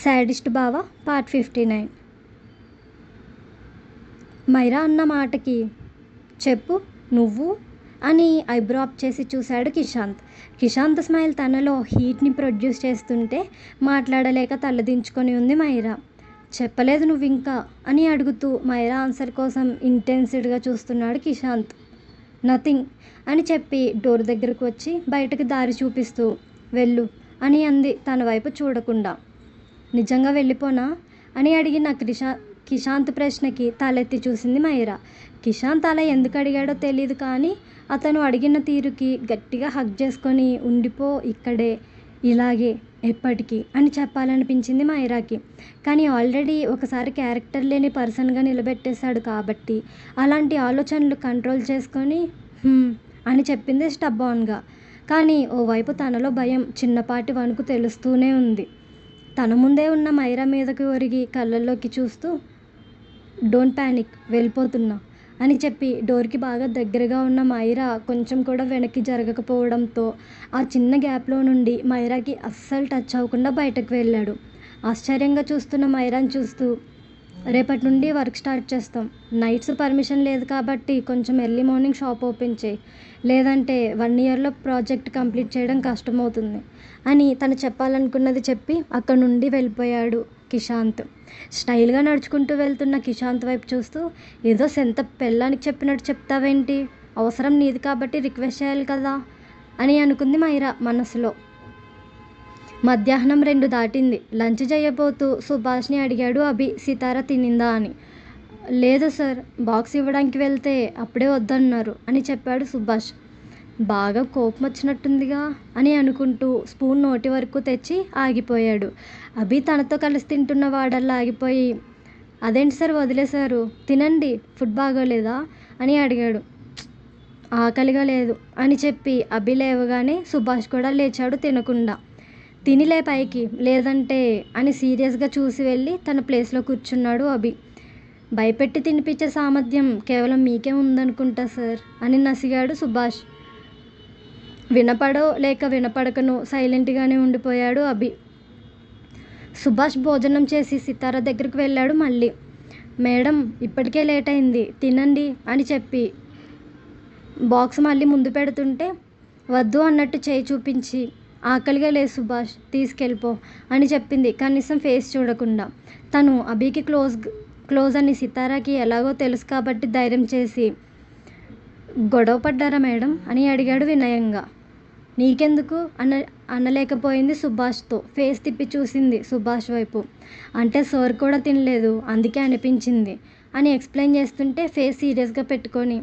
Sadist బావ part 59. Myra అన్న మాటకి చెప్పు నువ్వు అని ఐబ్రో అప్ చేసి చూశాడు కిషాంత్. కిషాంత్ స్మైల్ తనలో హీట్ని ప్రొడ్యూస్ చేస్తుంటే మాట్లాడలేక తలదించుకొని ఉంది మైరా. చెప్పలేదు నువ్వు ఇంకా అని అడుగుతూ మైరా ఆన్సర్ కోసం ఇంటెన్సిడ్గా చూస్తున్నాడు కిషాంత్. నథింగ్ అని చెప్పి డోర్ దగ్గరకు వచ్చి బయటకు దారి చూపిస్తూ వెళ్ళు అని అంది తన వైపు చూడకుండా. నిజంగా వెళ్ళిపోనా అని అడిగిన కిషాంత్ ప్రశ్నకి తలెత్తి చూసింది మైరా. కిషాంత్ అలా ఎందుకు అడిగాడో తెలియదు, కానీ అతను అడిగిన తీరుకి గట్టిగా హగ్ చేసుకొని ఉండిపో ఇక్కడే, ఇలాగే ఎప్పటికీ అని చెప్పాలనిపించింది మైరాకి. కానీ ఆల్రెడీ ఒకసారి క్యారెక్టర్ లేని పర్సన్గా నిలబెట్టేశాడు కాబట్టి అలాంటి ఆలోచనలు కంట్రోల్ చేసుకొని అని చెప్పింది స్టబ్బాన్గా. కానీ ఓవైపు తనలో భయం, చిన్నపాటి వణుకు తెలుస్తూనే ఉంది. తన ముందే ఉన్న మైరా మీదకి ఒరిగి కళ్ళల్లోకి చూస్తూ డోంట్ ప్యానిక్, వెళ్ళిపోతున్నా అని చెప్పి డోర్కి బాగా దగ్గరగా ఉన్న మైరా కొంచెం కూడా వెనక్కి జరగకపోవడంతో ఆ చిన్న గ్యాప్లో నుండి మైరాకి అస్సలు టచ్ అవ్వకుండా బయటకు వెళ్ళాడు. ఆశ్చర్యంగా చూస్తున్న మైరాని చూస్తూ రేపటి నుండి వర్క్ స్టార్ట్ చేస్తాం. నైట్స్ పర్మిషన్ లేదు కాబట్టి కొంచెం ఎర్లీ మార్నింగ్ షాప్ ఓపెన్ చేయి, లేదంటే 1 ఇయర్లో ప్రాజెక్ట్ కంప్లీట్ చేయడం కష్టమవుతుంది అని తను చెప్పాలనుకున్నది చెప్పి అక్కడ నుండి వెళ్ళిపోయాడు కిషాంత్. స్టైల్గా నడుచుకుంటూ వెళ్తున్న కిషాంత్ వైపు చూస్తూ ఏదో సెంత పెళ్ళానికి చెప్పినట్టు చెప్తావేంటి, అవసరం నీది కాబట్టి రిక్వెస్ట్ చేయాలి కదా అని అనుకుంది మైరా మనసులో. మధ్యాహ్నం 2 దాటింది. లంచ్ చేయబోతూ సుభాష్ని అడిగాడు అభి సితార తినిందా అని. లేదు సార్, బాక్స్ ఇవ్వడానికి వెళ్తే అప్పుడే వద్దన్నారు అని చెప్పాడు సుభాష్. బాగా కోపం వచ్చినట్టుందిగా అని అనుకుంటూ స్పూన్ నోటి వరకు తెచ్చి ఆగిపోయాడు. అభి తనతో కలిసి తింటున్న వాడల్లా ఆగిపోయి అదేంటి సార్ వదిలేశారు, తినండి, ఫుడ్ బాగోలేదా అని అడిగాడు. ఆకలిగా లేదు అని చెప్పి అభి లేవగానే సుభాష్ కూడా లేచాడు తినకుండా. తినిలే పైకి, లేదంటే అని సీరియస్గా చూసి వెళ్ళి తన ప్లేస్లో కూర్చున్నాడు అభి. భయపెట్టి తినిపించే సామర్థ్యం కేవలం మీకే ఉందనుకుంటా సార్ అని నసిగాడు సుభాష్. వినపడో లేక వినపడకనో సైలెంట్గానే ఉండిపోయాడు అభి. సుభాష్ భోజనం చేసి సితార దగ్గరికి వెళ్ళాడు మళ్ళీ. మేడం ఇప్పటికే లేట్ అయింది, తినండి అని చెప్పి బాక్స్ మళ్ళీ ముందు పెడుతుంటే వద్దు అన్నట్టు చేయి చూపించి ఆకలిగా లేదు సుభాష్, తీసుకెళ్ళిపో అని చెప్పింది కనీసం ఫేస్ చూడకుండా. తను అభికి క్లోజ్ అని సితారాకి ఎలాగో తెలుసు కాబట్టి ధైర్యం చేసి గొడవ పడ్డారా మేడం అని అడిగాడు వినయంగా. నీకెందుకు అనలేకపోయింది సుభాష్తో. ఫేస్ తిప్పి చూసింది సుభాష్ వైపు. అంటే సార్ కూడా తినలేదు అందుకే అనిపించింది అని ఎక్స్ప్లెయిన్ చేస్తుంటే ఫేస్ సీరియస్గా పెట్టుకొని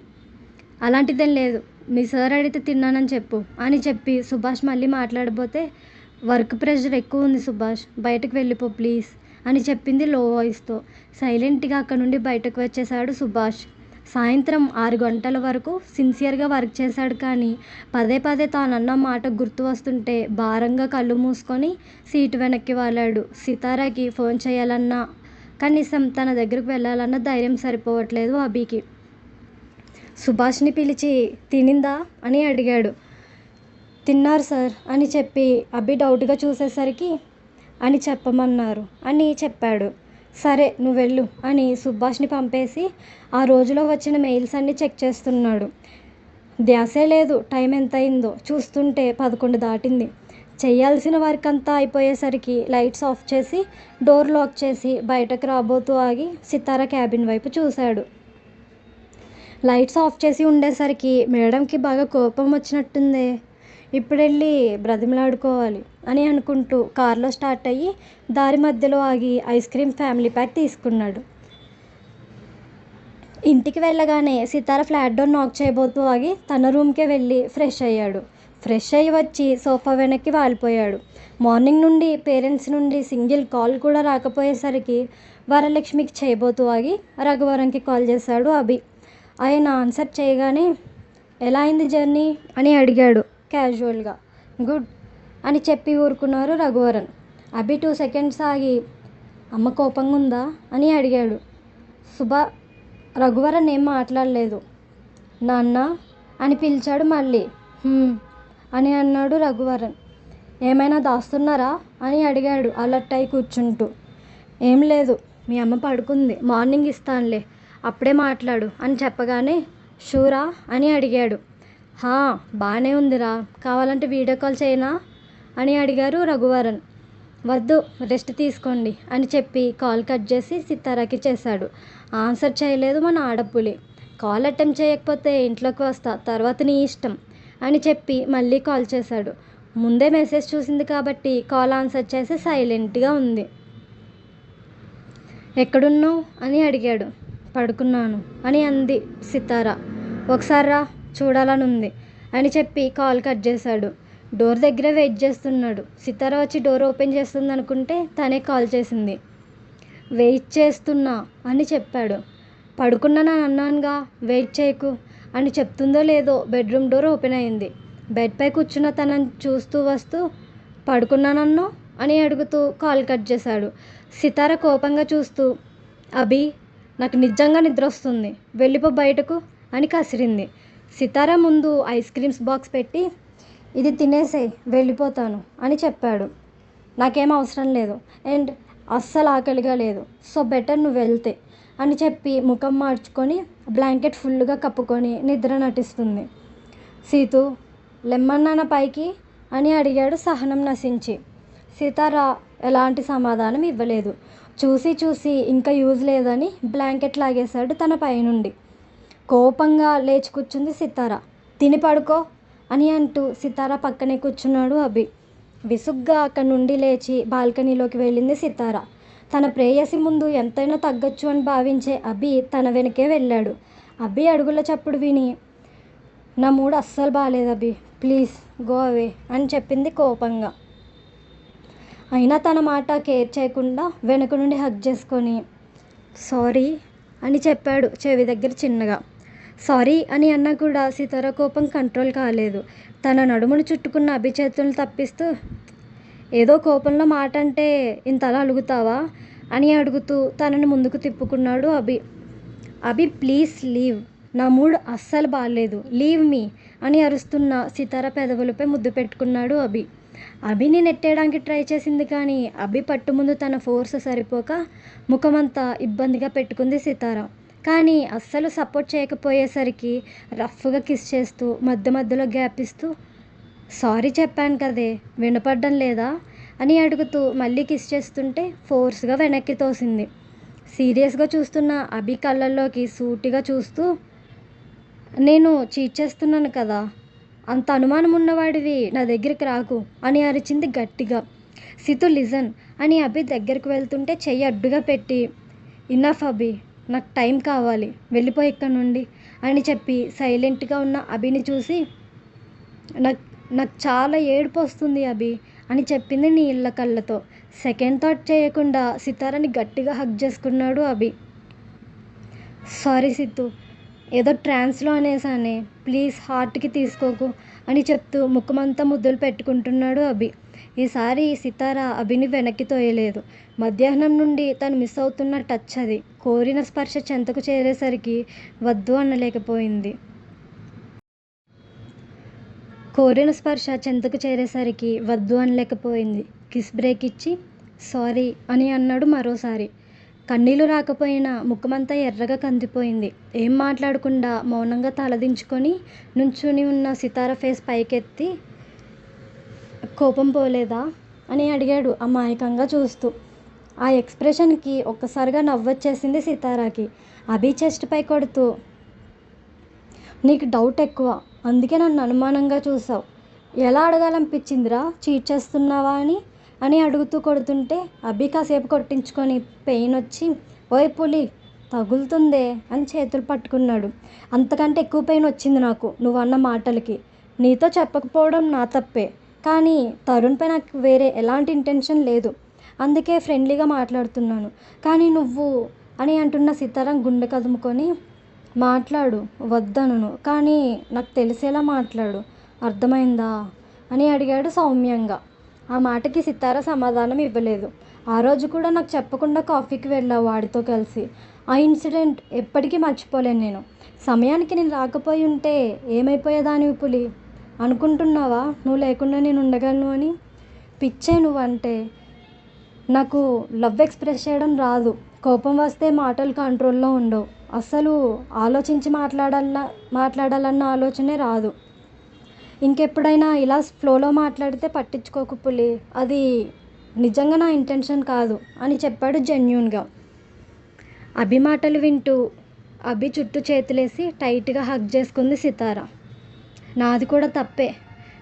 అలాంటిదేం లేదు, మీ సార్ అడిగితే తిన్నానని చెప్పు అని చెప్పి సుభాష్ మళ్ళీ మాట్లాడబోతే వర్క్ ప్రెషర్ ఎక్కువ ఉంది సుభాష్, బయటకు వెళ్ళిపో ప్లీజ్ అని చెప్పింది లో వాయిస్తో. సైలెంట్గా అక్కడ నుండి బయటకు వచ్చేశాడు సుభాష్. సాయంత్రం 6 గంటల వరకు సిన్సియర్గా వర్క్ చేశాడు, కానీ పదే పదే తానన్న మాట గుర్తు వస్తుంటే భారంగా కళ్ళు మూసుకొని సీటు వెనక్కి వాలాడు. సితారాకి ఫోన్ చేయాలన్నా కనీసం తన దగ్గరకు వెళ్ళాలన్న ధైర్యం సరిపోవట్లేదు అభికి. సుభాష్ని పిలిచి తినిందా అని అడిగాడు. తిన్నారు సార్ అని చెప్పి అభి డౌట్గా చూసేసరికి అని చెప్పమన్నారు అని చెప్పాడు. సరే నువ్వు వెళ్ళు అని సుభాష్ని పంపేసి ఆ రోజులో వచ్చిన మెయిల్స్ అన్నీ చెక్ చేస్తున్నాడు. ధ్యాసే లేదు టైం ఎంత అయిందో, చూస్తుంటే 11 దాటింది. చేయాల్సిన వర్క్ అంతా అయిపోయేసరికి లైట్స్ ఆఫ్ చేసి డోర్ లాక్ చేసి బయటకు రాబోతూ ఆగి సితార క్యాబిన్ వైపు చూశాడు. లైట్స్ ఆఫ్ చేసి ఉండేసరికి మేడంకి బాగా కోపం వచ్చినట్టుందే, ఇప్పుడు వెళ్ళి బ్రతిమలాడుకోవాలి అని అనుకుంటూ కార్లో స్టార్ట్ అయ్యి దారి మధ్యలో ఆగి ఐస్ క్రీమ్ ఫ్యామిలీ ప్యాక్ తీసుకున్నాడు. ఇంటికి వెళ్ళగానే సితార ఫ్లాట్ డోర్ నాక్ చేయబోతూ ఆగి తన రూమ్కే వెళ్ళి ఫ్రెష్ అయ్యాడు. ఫ్రెష్ అయ్యి వచ్చి సోఫా వెనక్కి వాలిపోయాడు. మార్నింగ్ నుండి పేరెంట్స్ నుండి సింగిల్ కాల్ కూడా రాకపోయేసరికి వరలక్ష్మికి చేయబోతూ ఆగి రఘువరంకి కాల్ చేశాడు అభి. ఆయన ఆన్సర్ చేయగానే ఎలా అయింది జర్నీ అని అడిగాడు క్యాజువల్గా. గుడ్ అని చెప్పి ఊరుకున్నారు రఘువరన్. అభి 2 సెకండ్స్ ఆగి అమ్మ కోపంగా ఉందా అని అడిగాడు. రఘువరన్ ఏం మాట్లాడలేదు. నాన్న అని పిలిచాడు మళ్ళీ. అని అన్నాడు రఘువరన్. ఏమైనా దాస్తున్నారా అని అడిగాడు అలర్ట్ అయి కూర్చుంటూ. ఏం లేదు, మీ అమ్మ పడుకుంది, మార్నింగ్ ఇస్తానులే, అప్పుడే మాట్లాడు అని చెప్పగానే షూరా అని అడిగాడు. హా, బాగానే ఉందిరా, కావాలంటే వీడియో కాల్ చేయనా అని అడిగారు రఘువరన్. వద్దు, రెస్ట్ తీసుకోండి అని చెప్పి కాల్ కట్ చేసి సితారాకి చేశాడు. ఆన్సర్ చేయలేదు మన ఆడపులి. కాల్ అటెంప్ట్ చేయకపోతే ఇంట్లోకి వస్తా, తర్వాత నీ ఇష్టం అని చెప్పి మళ్ళీ కాల్ చేశాడు. ముందే మెసేజ్ చూసింది కాబట్టి కాల్ ఆన్సర్ చేసి సైలెంట్గా ఉంది. ఎక్కడున్నావు అని అడిగాడు. పడుకున్నాను అని అంది సితార. ఒకసారి రా, చూడాలని ఉంది అని చెప్పి కాల్ కట్ చేశాడు. డోర్ దగ్గర వెయిట్ చేస్తున్నాడు. సితార వచ్చి డోర్ ఓపెన్ చేస్తుంది అనుకుంటే తనే కాల్ చేసింది. వెయిట్ చేస్తున్నా అని చెప్పాడు. పడుకున్నానని అన్నానుగా, వెయిట్ చేయకు అని చెప్తుందో లేదో బెడ్రూమ్ డోర్ ఓపెన్ అయింది. బెడ్పై కూర్చున్న తనని చూస్తూ వస్తూ పడుకున్నానన్నో అని అడుగుతూ కాల్ కట్ చేశాడు. సితార కోపంగా చూస్తూ అభి, నాకు నిజంగా నిద్ర వస్తుంది, వెళ్ళిపో బయటకు అని కసిరింది. సితార ముందు ఐస్ క్రీమ్స్ బాక్స్ పెట్టి ఇది తినేసేయ్, వెళ్ళిపోతాను అని చెప్పాడు. నాకేం అవసరం లేదు అండ్ అస్సలు ఆకలిగా లేదు, సో బెటర్ నువ్వు వెళ్తే అని చెప్పి ముఖం మార్చుకొని బ్లాంకెట్ ఫుల్గా కప్పుకొని నిద్ర నటిస్తుంది. సీతు, లెమ్మన్నాన పైకి అని అడిగాడు సహనం నశించి. సితార ఎలాంటి సమాధానం ఇవ్వలేదు. చూసి చూసి ఇంకా యూజ్ లేదని బ్లాంకెట్ లాగేశాడు తన పైనుండి. కోపంగా లేచి కూర్చుంది సితార. తిని పడుకో అని అంటూ సితార పక్కనే కూర్చున్నాడు అభి. విసుగ్గా అక్కడి నుండి లేచి బాల్కనీలోకి వెళ్ళింది సితార. తన ప్రేయసి ముందు ఎంతైనా తగ్గొచ్చు అని భావించే అభి తన వెనకే వెళ్ళాడు. అభి అడుగుల చప్పుడు విని నా మూడు అస్సలు బాగాలేదు అభి, ప్లీజ్ గో అవే అని చెప్పింది కోపంగా. అయినా తన మాట కేర్ చేయకుండా వెనక నుండి హగ్ చేసుకొని సారీ అని చెప్పాడు చెవి దగ్గర చిన్నగా. సారీ అని అన్నా కూడా సితార కోపం కంట్రోల్ కాలేదు. తన నడుమును చుట్టుకున్న అభి చేతులను తప్పిస్తూ ఏదో కోపంలో మాట అంటే ఇంతలా అలుగుతావా అని అడుగుతూ తనని ముందుకు తిప్పుకున్నాడు అభి. అభి ప్లీజ్ లీవ్, నా మూడ్ అస్సలు బాగాలేదు, లీవ్ మీ అని అరుస్తున్న సితార పెదవులపై ముద్దు పెట్టుకున్నాడు అభి. అభిని నెట్టేయడానికి ట్రై చేసింది కానీ అభి పట్టు ముందు తన ఫోర్స్ సరిపోక ముఖమంతా ఇబ్బందిగా పెట్టుకుంది సితార. కానీ అస్సలు సపోర్ట్ చేయకపోయేసరికి రఫ్గా కిస్ చేస్తూ మధ్య మధ్యలో గ్యాప్ ఇస్తూ సారీ చెప్పాను కదే, వినపడ్డం లేదా అని అడుగుతూ మళ్ళీ కిస్ చేస్తుంటే ఫోర్స్గా వెనక్కి తోసింది. సీరియస్గా చూస్తున్న అభి కళ్ళల్లోకి సూటిగా చూస్తూ నేను చీట్ చేస్తున్నాను కదా, అంత అనుమానం ఉన్నవాడివి నా దగ్గరికి రాకు అని అరిచింది గట్టిగా. సితు లిజన్ అని అభి దగ్గరకు వెళ్తుంటే చెయ్యి అడ్డుగా పెట్టి ఇన్నఫ్ అభి, నాకు టైం కావాలి, వెళ్ళిపోయి ఇక్కడ నుండి అని చెప్పి సైలెంట్గా ఉన్న అభిని చూసి నాకు చాలా ఏడుపు వస్తుంది అభి అని చెప్పింది నీళ్ళ కళ్ళతో. సెకండ్ థాట్ చేయకుండా సితారని గట్టిగా హగ్ చేసుకున్నాడు అభి. సారీ సితు, ఏదో ట్రాన్స్లో అనేసానే, ప్లీజ్ హార్ట్కి తీసుకోకు అని చెప్తూ ముఖమంతా ముద్దులు పెట్టుకుంటున్నాడు అభి. ఈసారి సితార అభిని వెనక్కి తోయలేదు. మధ్యాహ్నం నుండి తను మిస్ అవుతున్న టచ్ అది. కోరిన స్పర్శ చెంతకు చేరేసరికి వద్దు అనలేకపోయింది. కిస్ బ్రేక్ ఇచ్చి సారీ అని అన్నాడు మరోసారి. కన్నీళ్లు రాకపోయినా ముఖమంతా ఎర్రగా కందిపోయింది. ఏం మాట్లాడకుండా మౌనంగా తలదించుకొని నుంచుని ఉన్న సితార ఫేస్ పైకెత్తి కోపం పోలేదా అని అడిగాడు అమాయకంగా చూస్తూ. ఆ ఎక్స్ప్రెషన్కి ఒక్కసారిగా నవ్వొచ్చేసింది సితారాకి. అభి చెస్ట్ పై కొడుతూ నీకు డౌట్ ఎక్కువ, అందుకే నన్ను అనుమానంగా చూసావు, ఎలా అడగాలనిపించిందిరా చీట్ చేస్తున్నావా అని అడుగుతూ కొడుతుంటే అభి కాసేపు కొట్టించుకొని పెయిన్ వచ్చి ఓయ్ పులి తగులుతుందే అని చేతులు పట్టుకున్నాడు. అంతకంటే ఎక్కువ పెయిన్ వచ్చింది నాకు నువ్వు అన్న మాటలకి. నీతో చెప్పకపోవడం నా తప్పే, కానీ తరుణ్పై నాకు వేరే ఎలాంటి ఇంటెన్షన్ లేదు, అందుకే ఫ్రెండ్లీగా మాట్లాడుతున్నాను. కానీ నువ్వు అని అంటున్న సితారం గుండె కదుముకొని మాట్లాడు, వద్దనను, కానీ నాకు తెలిసేలా మాట్లాడు, అర్థమైందా అని అడిగాడు సౌమ్యంగా. ఆ మాటకి సితార సమాధానం ఇవ్వలేదు. ఆ రోజు కూడా నాకు చెప్పకుండా కాఫీకి వెళ్ళావు వాడితో కలిసి. ఆ ఇన్సిడెంట్ ఎప్పటికీ మర్చిపోలేను నేను. సమయానికి నేను రాకపోయి ఉంటే ఏమైపోయేదానివి పులి, అనుకుంటున్నావా నువ్వు లేకుండా నేను ఉండగలను అని? పిచ్చే నువ్వంటే. నాకు లవ్ ఎక్స్ప్రెస్ చేయడం రాదు. కోపం వస్తే మాటలు కంట్రోల్లో ఉండవు. అస్సలు ఆలోచించి మాట్లాడాలన్న ఆలోచనే రాదు. ఇంకెప్పుడైనా ఇలా ఫ్లోలో మాట్లాడితే పట్టించుకోకు పులి. అది నిజంగా నా ఇంటెన్షన్ కాదు అని చెప్పాడు జెన్యూన్గా. అభి మాటలు వింటూ అభి చుట్టూ చేతులేసి టైట్గా హగ్ చేసుకుంది సితార. నాది కూడా తప్పే.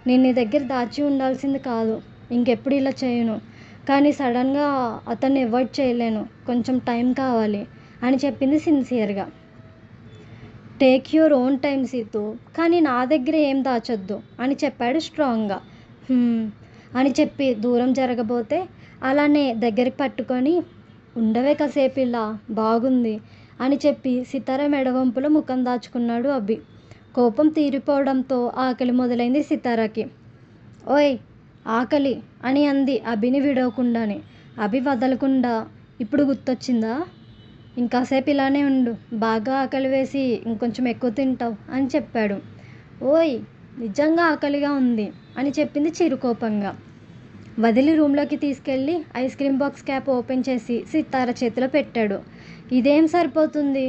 నేను నీ దగ్గర దాచి ఉండాల్సింది కాదు. ఇంకెప్పుడు ఇలా చేయను. కానీ సడన్గా అతన్ని అవాయిడ్ చేయలేను. కొంచెం టైం కావాలి అని చెప్పింది సిన్సియర్గా. Take your own time Seethu. కానీ నా దగ్గర ఏం దాచొద్దు అని చెప్పాడు స్ట్రాంగ్గా. అని చెప్పి దూరం జరగబోతే అలానే దగ్గరికి పట్టుకొని ఉండవే కాసేపు ఇలా బాగుంది అని చెప్పి సితార మెడవంపులో ముఖం దాచుకున్నాడు అభి. కోపం తీరిపోవడంతో ఆకలి మొదలైంది సితారకి. ఓయ్ ఆకలి అని అంది అభిని విడవకుండానే. అభి వదలకుండా ఇప్పుడు గుర్తొచ్చిందా? ఇంకాసేపు ఇలానే ఉండు. బాగా ఆకలి వేసి ఇంకొంచెం ఎక్కువ తింటావు అని చెప్పాడు. ఓయ్ నిజంగా ఆకలిగా ఉంది అని చెప్పింది చిరుకోపంగా. వదిలి రూమ్లోకి తీసుకెళ్ళి ice cream box cap open చేసి సితార చేతిలో పెట్టాడు. ఇదేం సరిపోతుంది,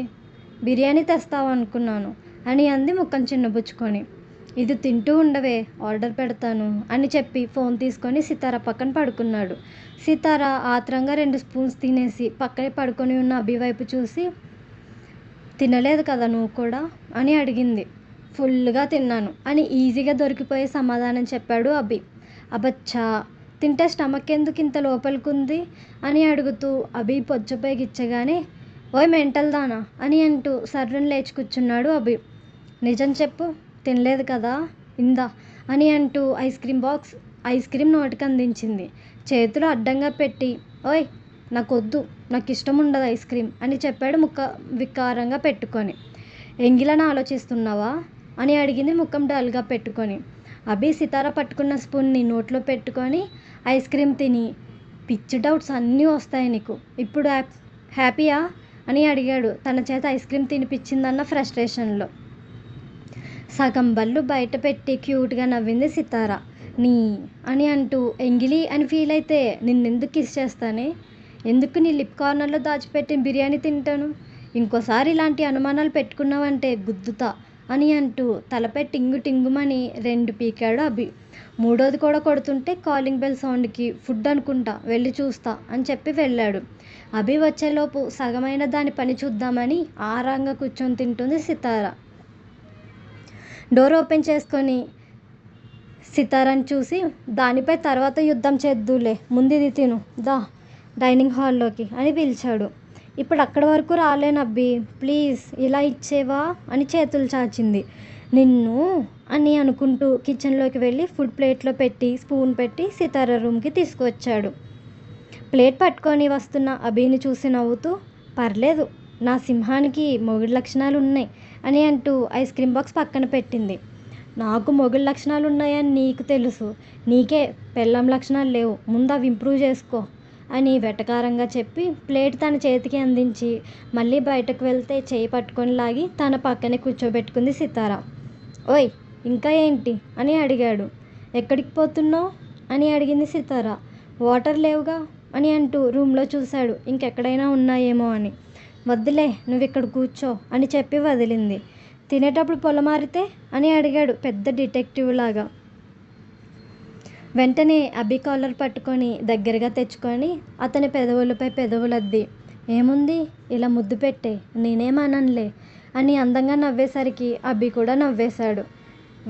బిర్యానీ తెస్తావు అనుకున్నాను అని అంది ముఖం చిన్నబుచ్చుకొని. ఇది తింటూ ఉండవే, ఆర్డర్ పెడతాను అని చెప్పి ఫోన్ తీసుకొని సితార పక్కన పడుకున్నాడు. సితార ఆత్రంగా 2 స్పూన్స్ తినేసి పక్కనే పడుకొని ఉన్న అభి వైపు చూసి, తినలేదు కదా నువ్వు కూడా అని అడిగింది. ఫుల్గా తిన్నాను అని ఈజీగా దొరికిపోయే సమాధానం చెప్పాడు అభి. అబచ్చా, తింటే స్టమక్ ఎందుకు ఇంత లోపలికుంది అని అడుగుతూ అభి పొచ్చపై గిచ్చగానే, ఓయ్ మెంటల్ దానా అని అంటూ సర్రును లేచి కూర్చున్నాడు అభి. నిజం చెప్పు, తినలేదు కదా, ఇందా అని అంటూ ఐస్ క్రీమ్ నోటికి అందించింది. చేతులు అడ్డంగా పెట్టి, ఓయ్ నాకొద్దు, నాకు ఇష్టం ఉండదు ఐస్ క్రీమ్ అని చెప్పాడు ముఖ వికారంగా పెట్టుకొని. ఎంగిలని ఆలోచిస్తున్నావా అని అడిగింది ముఖం డల్గా పెట్టుకొని. అభి సితార పట్టుకున్న స్పూన్ని నోట్లో పెట్టుకొని ఐస్ క్రీమ్ తిని, పిచ్చి డౌట్స్ అన్నీ వస్తాయి నీకు, ఇప్పుడు హ్యాపీయా అని అడిగాడు తన చేత ఐస్ క్రీమ్ తినిపించిందన్న ఫ్రస్ట్రేషన్లో. సగం బళ్ళు బయట పెట్టి క్యూట్గా నవ్వింది సితార. నీ అని అంటూ, ఎంగిలి అని ఫీల్ అయితే నిన్నెందుకు కిస్ చేస్తానే, ఎందుకు నీ లిప్ కార్నర్లో దాచిపెట్టిన బిర్యానీ తింటాను, ఇంకోసారి ఇలాంటి అనుమానాలు పెట్టుకున్నావంటే గుద్దుతా అని అంటూ తలపై టింగు టింగుమని 2 పీకాడు అభి. మూడోది కూడా కొడుతుంటే కాలింగ్ బెల్ సౌండ్కి ఫుడ్ అనుకుంటా, వెళ్ళి చూస్తా అని చెప్పి వెళ్ళాడు. అభి వచ్చేలోపు సగమైన దాని పని చూద్దామని ఆరాంగా కూర్చొని తింటుంది సితార. డోర్ ఓపెన్ చేసుకొని సితారని చూసి, దానిపై తర్వాత యుద్ధం చేద్దులే, ముందు ఇది తిను, దా డైనింగ్ హాల్లోకి అని పిలిచాడు. ఇప్పుడు అక్కడి వరకు రాలేనబ్బి, ప్లీజ్ ఇలా ఇచ్చేవా అని చేతులు చాచింది. నిన్ను అని అనుకుంటూ కిచెన్లోకి వెళ్ళి ఫుడ్ ప్లేట్లో పెట్టి స్పూన్ పెట్టి సితార రూమ్కి తీసుకువచ్చాడు. ప్లేట్ పట్టుకొని వస్తున్న అభిని చూసి నవ్వుతూ, పర్లేదు, నా సింహానికి మొగుడు లక్షణాలు ఉన్నాయి అని అంటూ ఐస్ క్రీమ్ బాక్స్ పక్కన పెట్టింది. నాకు మొగుడు లక్షణాలు ఉన్నాయని నీకు తెలుసు, నీకే పెళ్ళాం లక్షణాలు లేవు, ముందు అవి ఇంప్రూవ్ చేసుకో అని వెటకారంగా చెప్పి ప్లేట్ తన చేతికి అందించి మళ్ళీ బయటకు వెళ్తే చేయి పట్టుకొని లాగి తన పక్కనే కూర్చోబెట్టుకుంది సితార. ఓయ్ ఇంకా ఏంటి అని అడిగాడు. ఎక్కడికి పోతున్నావు అని అడిగింది సితార. వాటర్ లేవుగా అని అంటూ రూమ్లో చూశాడు ఇంకెక్కడైనా ఉన్నాయేమో అని. వద్దులే, నువ్వు ఇక్కడ కూర్చో అని చెప్పి వదిలింది. తినేటప్పుడు పొలమారితే అని అడిగాడు పెద్ద డిటెక్టివ్ లాగా. వెంటనే అభి కాలర్ పట్టుకొని దగ్గరగా తెచ్చుకొని అతని పెదవులపై పెదవులద్ది, ఏముంది ఇలా ముద్దు పెట్టే, నేనేమననులే అని అందంగా నవ్వేసరికి అభి కూడా నవ్వేశాడు.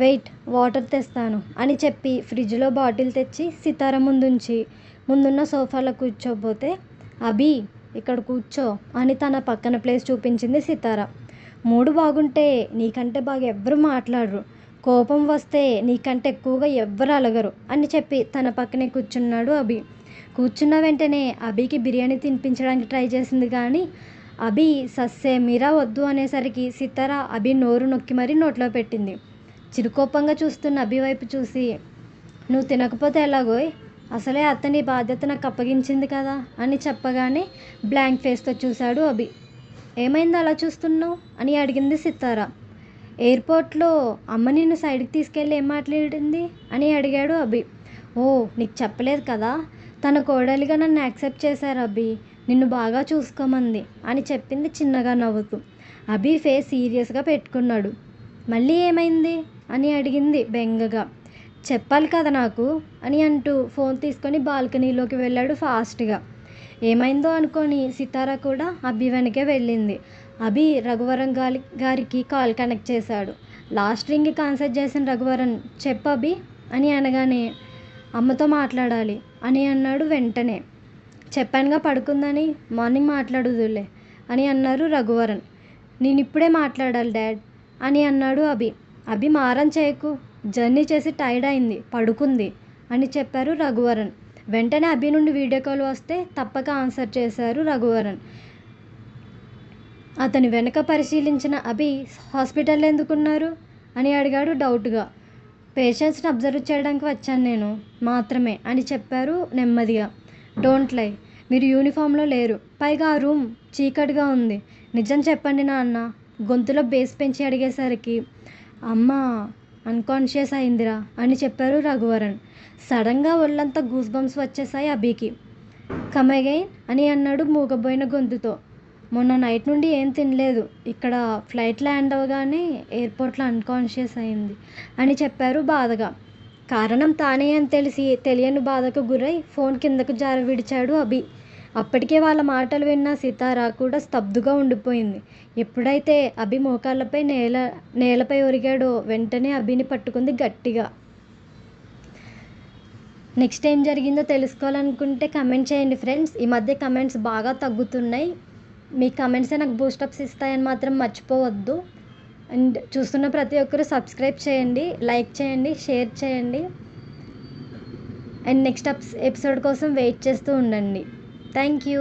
వెయిట్, వాటర్ తెస్తాను అని చెప్పి ఫ్రిడ్జ్లో బాటిల్ తెచ్చి సితార ముందుంచి ముందున్న సోఫాలో కూర్చోబోతే, అభి ఇక్కడ కూర్చో అని తన పక్కన ప్లేస్ చూపించింది సితార. మూడు బాగుంటే నీకంటే బాగా ఎవ్వరు మాట్లాడరు, కోపం వస్తే నీకంటే ఎక్కువగా ఎవ్వరు అలగరు అని చెప్పి తన పక్కనే కూర్చున్నాడు అభి. కూర్చున్న వెంటనే అభికి బిర్యానీ తినిపించడానికి ట్రై చేసింది కానీ అభి సస్సే మీరా వద్దు అనేసరికి సితార అభి నోరు నొక్కి మరీ నోట్లో పెట్టింది. చిరుకోపంగా చూస్తున్న అభి వైపు చూసి, నువ్వు తినకపోతే ఎలాగోయ్, అసలే అతని బాధ్యత నాకు అప్పగించింది కదా అని చెప్పగానే బ్లాంక్ ఫేస్తో చూశాడు అభి. ఏమైంది అలా చూస్తున్నావు అని అడిగింది సితార. ఎయిర్పోర్ట్లో అమ్మ నిన్ను సైడ్కి తీసుకెళ్ళి ఏం మాట్లాడింది అని అడిగాడు అభి. ఓ, నీకు చెప్పలేదు కదా, తన కోడలిగా నన్ను యాక్సెప్ట్ చేశారు అభి, నిన్ను బాగా చూసుకోమంది అని చెప్పింది చిన్నగా నవ్వుతూ. అభి ఫేస్ సీరియస్గా పెట్టుకున్నాడు. మళ్ళీ ఏమైంది అని అడిగింది బెంగగా. చెప్పాలి కదా నాకు అని అంటూ ఫోన్ తీసుకొని బాల్కనీలోకి వెళ్ళాడు ఫాస్ట్గా. ఏమైందో అనుకొని సితార కూడా అభి వెనకే వెళ్ళింది. అభి రఘువరన్ గారికి కాల్ కనెక్ట్ చేశాడు. లాస్ట్ రింగ్కి ఆన్సర్ చేసిన రఘువరన్, చెప్పు అభి అని అనగానే, అమ్మతో మాట్లాడాలి అని అన్నాడు వెంటనే. చెప్పానుగా పడుకుందని, మార్నింగ్ మాట్లాడుదులే అని అన్నారు రఘువరన్. నేను ఇప్పుడే మాట్లాడాలి డాడ్ అని అన్నాడు అభి. అభి మారం చేయకు, జర్నీ చేసి టైర్డ్ అయింది, పడుకుంది అని చెప్పారు రఘువరన్. వెంటనే అభి నుండి వీడియో కాల్ వస్తే తప్పక ఆన్సర్ చేశారు రఘువరన్. అతని వెనక పరిశీలించిన అభి, హాస్పిటల్లో ఎందుకున్నారు అని అడిగాడు డౌట్గా. పేషెంట్స్ని అబ్జర్వ్ చేయడానికి వచ్చాను నేను మాత్రమే అని చెప్పారు నెమ్మదిగా. డోంట్ లై, మీరు యూనిఫామ్లో లేరు, పైగా ఆ రూమ్ చీకటిగా ఉంది. నిజం చెప్పండి నాన్న, గొంతులో బేస్ పెంచి అడిగేసరికి. అమ్మ అన్కాన్షియస్ అయిందిరా అని చెప్పారు రఘువరన్. సడన్గా ఒళ్ళంతా గూస్ బంప్స్ వచ్చేసాయి అభికి. కమ్ అగైన్ అని అన్నాడు మూగబోయిన గొంతుతో. మొన్న నైట్ నుండి ఏం తినలేదు, ఇక్కడ ఫ్లైట్ ల్యాండ్ అవ్వగానే ఎయిర్పోర్ట్లో అన్కాన్షియస్ అయింది అని చెప్పారు బాధగా. కారణం తానే అని తెలిసి తెలియని బాధకు గురై ఫోన్ కిందకు జార విడిచాడు అభి. అప్పటికే వాళ్ళ మాటలు విన్న సితార కూడా స్తబ్దుగా ఉండిపోయింది. ఎప్పుడైతే అభి మోకాళ్ళపై నేలపై ఒరిగాడో వెంటనే అభిని పట్టుకుంది గట్టిగా. నెక్స్ట్ ఏం జరిగిందో తెలుసుకోవాలనుకుంటే కమెంట్ చేయండి ఫ్రెండ్స్. ఈ మధ్య కమెంట్స్ బాగా తగ్గుతున్నాయి. మీ కమెంట్సే నాకు బూస్టప్స్ ఇస్తాయని మాత్రం మర్చిపోవద్దు. అండ్ చూస్తున్న ప్రతి ఒక్కరూ సబ్స్క్రైబ్ చేయండి, లైక్ చేయండి, షేర్ చేయండి. అండ్ నెక్స్ట్ ఎపిసోడ్ కోసం వెయిట్ చేస్తూ ఉండండి. Thank you.